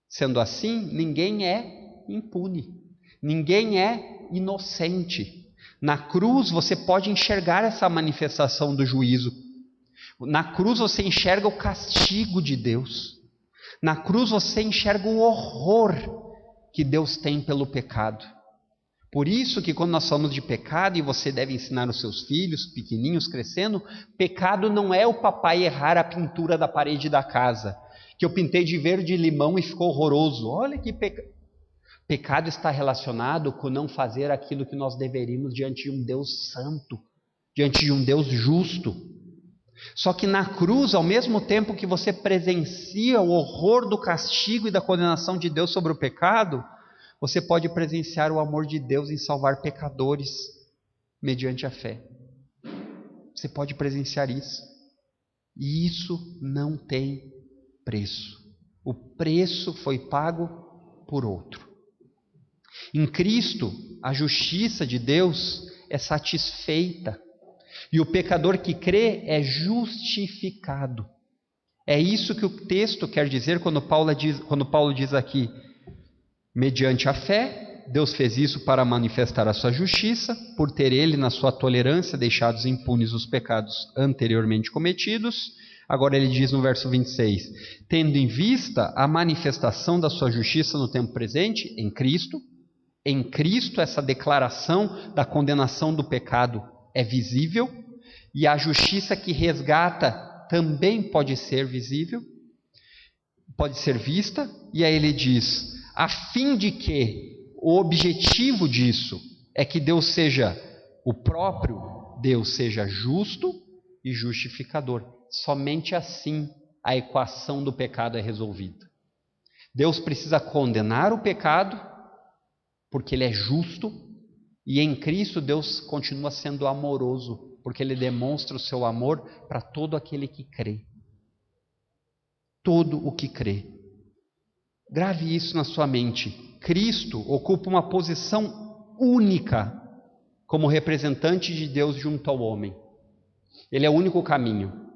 S1: Sendo assim, ninguém é impune, ninguém é inocente. Na cruz você pode enxergar essa manifestação do juízo. Na cruz você enxerga o castigo de Deus. Na cruz você enxerga o horror que Deus tem pelo pecado. Por isso que quando nós falamos de pecado, e você deve ensinar os seus filhos, pequenininhos, crescendo, pecado não é o papai errar a pintura da parede da casa, que eu pintei de verde limão e ficou horroroso. Olha que pecado. Pecado está relacionado com não fazer aquilo que nós deveríamos diante de um Deus santo, diante de um Deus justo. Só que na cruz, ao mesmo tempo que você presencia o horror do castigo e da condenação de Deus sobre o pecado, você pode presenciar o amor de Deus em salvar pecadores mediante a fé. Você pode presenciar isso. E isso não tem preço. O preço foi pago por outro. Em Cristo, a justiça de Deus é satisfeita. E o pecador que crê é justificado. É isso que o texto quer dizer quando Paulo diz aqui, mediante a fé, Deus fez isso para manifestar a sua justiça, por ter ele, na sua tolerância, deixados impunes os pecados anteriormente cometidos. Agora ele diz no verso 26, tendo em vista a manifestação da sua justiça no tempo presente, em Cristo essa declaração da condenação do pecado é visível, e a justiça que resgata também pode ser visível, pode ser vista, e aí ele diz, a fim de que o objetivo disso é que Deus seja, o próprio Deus seja justo e justificador. Somente assim a equação do pecado é resolvida. Deus precisa condenar o pecado, porque Ele é justo, e em Cristo Deus continua sendo amoroso, porque Ele demonstra o seu amor para todo aquele que crê. Todo o que crê. Grave isso na sua mente. Cristo ocupa uma posição única como representante de Deus junto ao homem. Ele é o único caminho.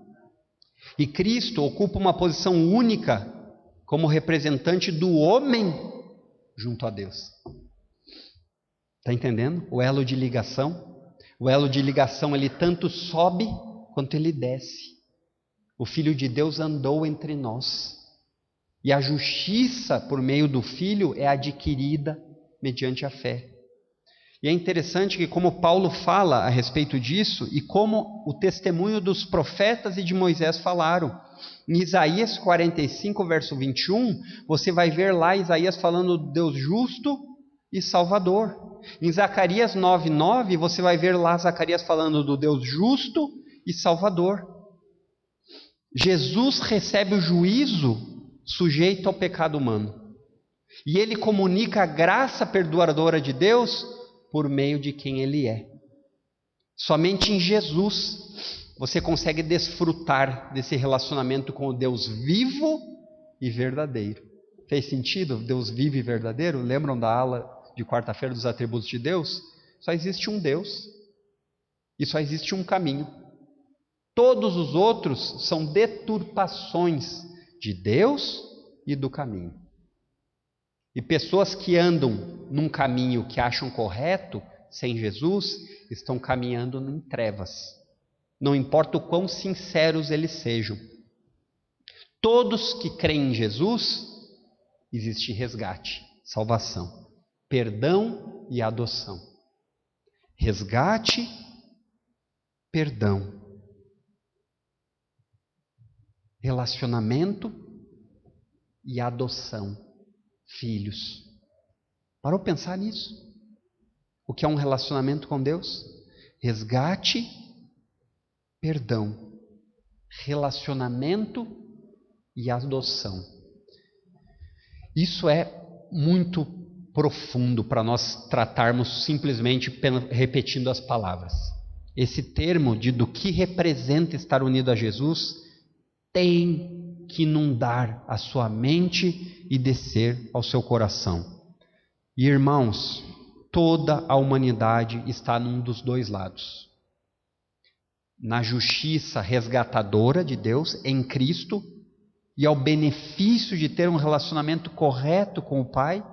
S1: E Cristo ocupa uma posição única como representante do homem junto a Deus. Está entendendo? O elo de ligação. O elo de ligação, ele tanto sobe quanto ele desce. O Filho de Deus andou entre nós. E a justiça por meio do Filho é adquirida mediante a fé. E é interessante que como Paulo fala a respeito disso e como o testemunho dos profetas e de Moisés falaram. Em Isaías 45, verso 21, você vai ver lá Isaías falando do Deus justo e salvador. Em Zacarias 9:9, você vai ver lá Zacarias falando do Deus justo e salvador. Jesus recebe o juízo sujeito ao pecado humano. E ele comunica a graça perdoadora de Deus por meio de quem ele é. Somente em Jesus você consegue desfrutar desse relacionamento com o Deus vivo e verdadeiro. Fez sentido? Deus vivo e verdadeiro? Lembram da aula de quarta-feira dos atributos de Deus? Só existe um Deus e só existe um caminho. Todos os outros são deturpações de Deus e do caminho. E pessoas que andam num caminho que acham correto, sem Jesus, estão caminhando em trevas. Não importa o quão sinceros eles sejam. Todos que creem em Jesus, existe resgate, salvação, perdão e adoção. Resgate, perdão, relacionamento e adoção, filhos. Parou para pensar nisso? O que é um relacionamento com Deus? Resgate, perdão, relacionamento e adoção. Isso é muito profundo para nós tratarmos simplesmente repetindo as palavras. Esse termo do que representa estar unido a Jesus tem que inundar a sua mente e descer ao seu coração. E irmãos, toda a humanidade está num dos dois lados. Na justiça resgatadora de Deus em Cristo e ao benefício de ter um relacionamento correto com o Pai,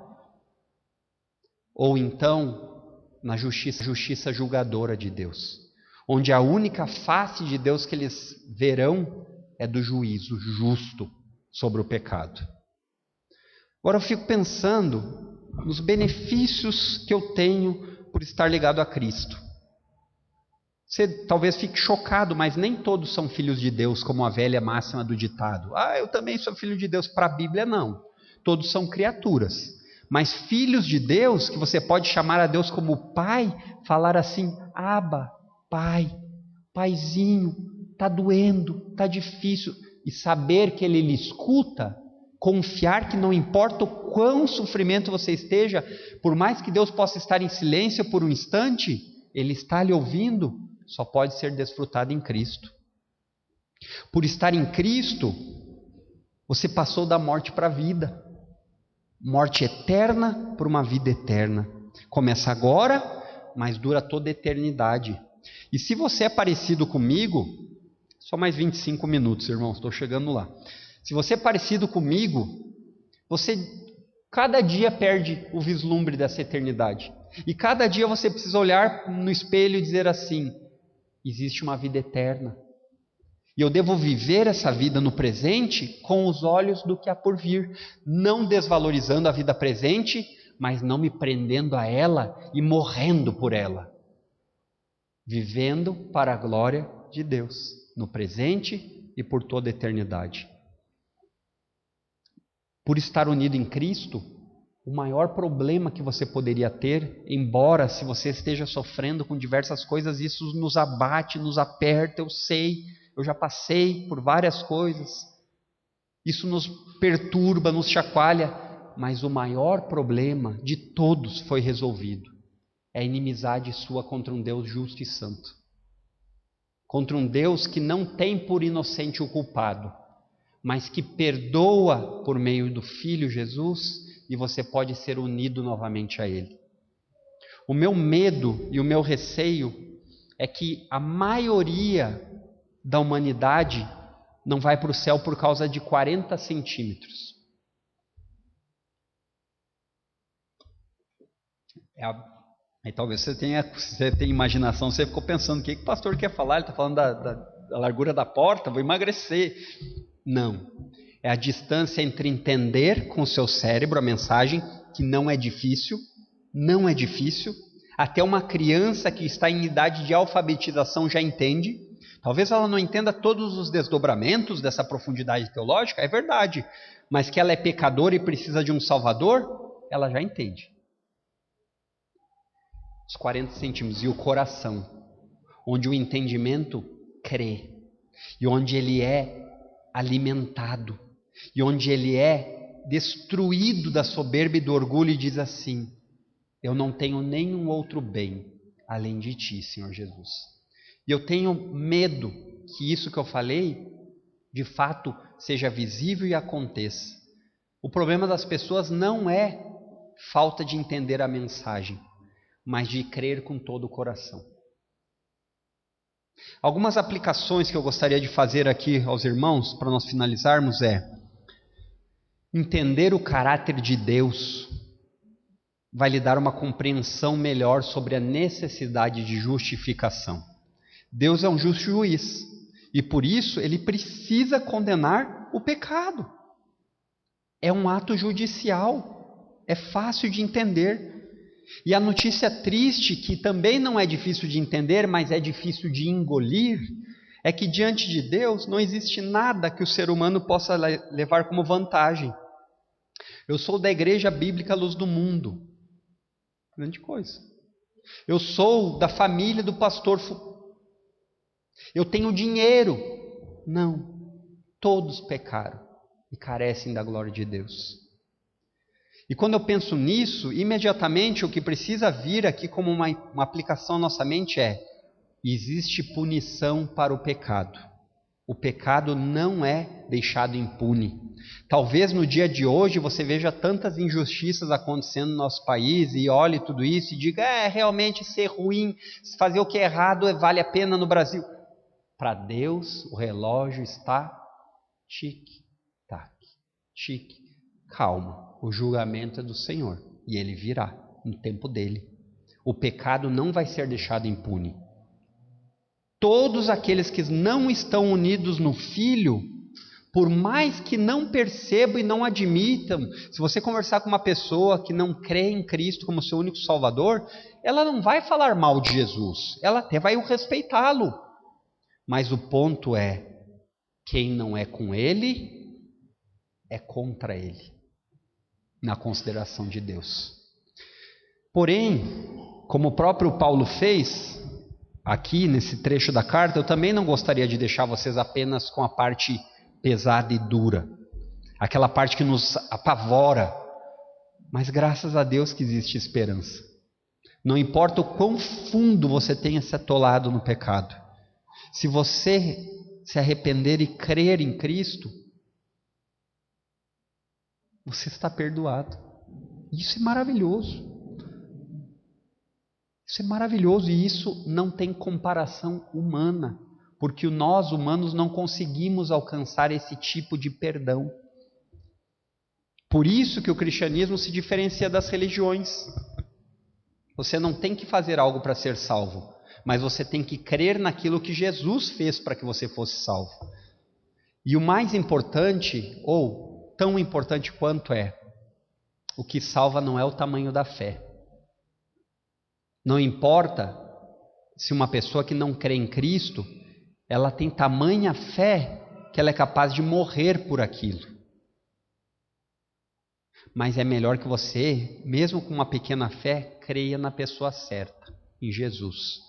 S1: ou então na justiça julgadora de Deus, onde a única face de Deus que eles verão é do juízo justo sobre o pecado. Agora eu fico pensando nos benefícios que eu tenho por estar ligado a Cristo. Você talvez fique chocado, mas nem todos são filhos de Deus, como a velha máxima do ditado. Eu também sou filho de Deus. Para a Bíblia, não. Todos são criaturas. Mas filhos de Deus, que você pode chamar a Deus como Pai, falar assim, Abba, Pai, Paizinho, está doendo, está difícil. E saber que Ele lhe escuta, confiar que não importa o quão sofrimento você esteja, por mais que Deus possa estar em silêncio por um instante, Ele está lhe ouvindo, só pode ser desfrutado em Cristo. Por estar em Cristo, você passou da morte para a vida. Morte eterna por uma vida eterna. Começa agora, mas dura toda a eternidade. E se você é parecido comigo, só mais 25 minutos, irmãos, estou chegando lá. Se você é parecido comigo, você cada dia perde o vislumbre dessa eternidade. E cada dia você precisa olhar no espelho e dizer assim, existe uma vida eterna. E eu devo viver essa vida no presente com os olhos do que há por vir, não desvalorizando a vida presente, mas não me prendendo a ela e morrendo por ela. Vivendo para a glória de Deus, no presente e por toda a eternidade. Por estar unido em Cristo, o maior problema que você poderia ter, embora se você esteja sofrendo com diversas coisas, isso nos abate, nos aperta, eu sei, eu já passei por várias coisas, isso nos perturba, nos chacoalha, mas o maior problema de todos foi resolvido, é a inimizade sua contra um Deus justo e santo, contra um Deus que não tem por inocente o culpado, mas que perdoa por meio do Filho Jesus, e você pode ser unido novamente a Ele. O meu medo e o meu receio é que a maioria da humanidade não vai para o céu por causa de 40 centímetros. Aí talvez você tenha imaginação, você ficou pensando, o que o pastor quer falar? Ele está falando da largura da porta, vou emagrecer. Não, é a distância entre entender com o seu cérebro a mensagem, que não é difícil, até uma criança que está em idade de alfabetização já entende. Talvez ela não entenda todos os desdobramentos dessa profundidade teológica, é verdade, mas que ela é pecadora e precisa de um Salvador, ela já entende. Os 40 centímetros e o coração, onde o entendimento crê, e onde ele é alimentado, e onde ele é destruído da soberba e do orgulho e diz assim, eu não tenho nenhum outro bem além de ti, Senhor Jesus. E eu tenho medo que isso que eu falei, de fato, seja visível e aconteça. O problema das pessoas não é falta de entender a mensagem, mas de crer com todo o coração. Algumas aplicações que eu gostaria de fazer aqui aos irmãos, para nós finalizarmos, Entender o caráter de Deus vai lhe dar uma compreensão melhor sobre a necessidade de justificação. Deus é um justo juiz e por isso ele precisa condenar o pecado. É um ato judicial, é fácil de entender. E a notícia triste, que também não é difícil de entender, mas é difícil de engolir, é que diante de Deus não existe nada que o ser humano possa levar como vantagem. Eu sou da Igreja Bíblica Luz do Mundo. Grande coisa. Eu sou da família do pastor. Eu tenho dinheiro. Não. Todos pecaram e carecem da glória de Deus. E quando eu penso nisso, imediatamente o que precisa vir aqui como uma aplicação à nossa mente é: existe punição para o pecado. O pecado não é deixado impune. Talvez no dia de hoje você veja tantas injustiças acontecendo no nosso país e olhe tudo isso e diga: realmente ser ruim, fazer o que é errado vale a pena no Brasil. Para Deus o relógio está tic-tac, tic. Calma, o julgamento é do Senhor e Ele virá no tempo dele. O pecado não vai ser deixado impune. Todos aqueles que não estão unidos no Filho, por mais que não percebam e não admitam, se você conversar com uma pessoa que não crê em Cristo como seu único Salvador, ela não vai falar mal de Jesus, ela até vai respeitá-lo. Mas o ponto é, quem não é com Ele, é contra Ele, na consideração de Deus. Porém, como o próprio Paulo fez, aqui nesse trecho da carta, eu também não gostaria de deixar vocês apenas com a parte pesada e dura, aquela parte que nos apavora, mas graças a Deus que existe esperança. Não importa o quão fundo você tenha se atolado no pecado, se você se arrepender e crer em Cristo, você está perdoado. Isso é maravilhoso. Isso é maravilhoso e isso não tem comparação humana, porque nós humanos não conseguimos alcançar esse tipo de perdão. Por isso que o cristianismo se diferencia das religiões. Você não tem que fazer algo para ser salvo, mas você tem que crer naquilo que Jesus fez para que você fosse salvo. E o mais importante, ou tão importante quanto é, o que salva não é o tamanho da fé. Não importa se uma pessoa que não crê em Cristo, ela tem tamanha fé que ela é capaz de morrer por aquilo. Mas é melhor que você, mesmo com uma pequena fé, creia na pessoa certa, em Jesus.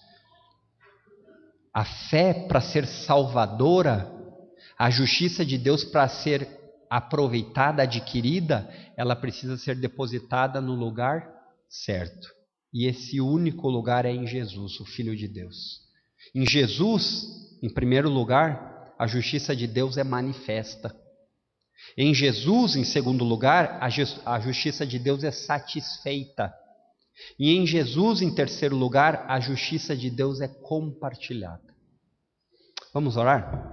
S1: A fé para ser salvadora, a justiça de Deus para ser aproveitada, adquirida, ela precisa ser depositada no lugar certo. E esse único lugar é em Jesus, o Filho de Deus. Em Jesus, em primeiro lugar, a justiça de Deus é manifesta. Em Jesus, em segundo lugar, a justiça de Deus é satisfeita. E em Jesus, em terceiro lugar, a justiça de Deus é compartilhada. Vamos orar?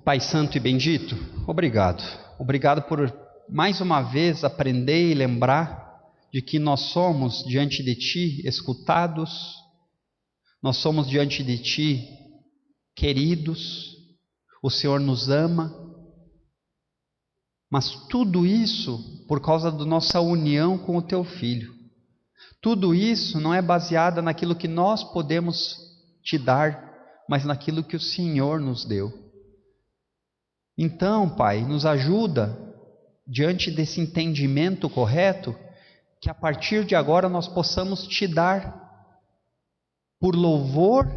S1: Pai Santo e bendito, obrigado. Obrigado por mais uma vez aprender e lembrar de que nós somos diante de Ti escutados, nós somos diante de Ti queridos, o Senhor nos ama, mas tudo isso por causa da nossa união com o Teu Filho. Tudo isso não é baseado naquilo que nós podemos Te dar, mas naquilo que o Senhor nos deu. Então, Pai, nos ajuda diante desse entendimento correto, que a partir de agora nós possamos Te dar por louvor,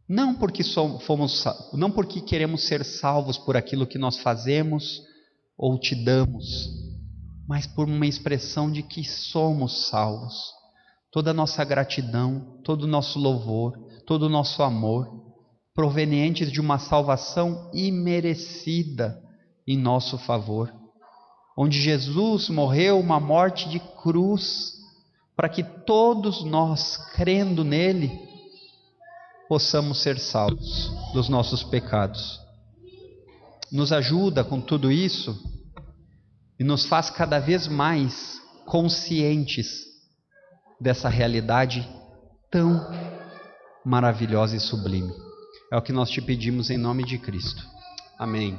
S1: não porque queremos ser salvos por aquilo que nós fazemos ou Te damos, mas por uma expressão de que somos salvos. Toda a nossa gratidão, todo o nosso louvor, todo o nosso amor, provenientes de uma salvação imerecida em nosso favor, onde Jesus morreu uma morte de cruz, para que todos nós, crendo nele, possamos ser salvos dos nossos pecados. Nos ajuda com tudo isso e nos faz cada vez mais conscientes dessa realidade tão maravilhosa e sublime. É o que nós te pedimos em nome de Cristo. Amém.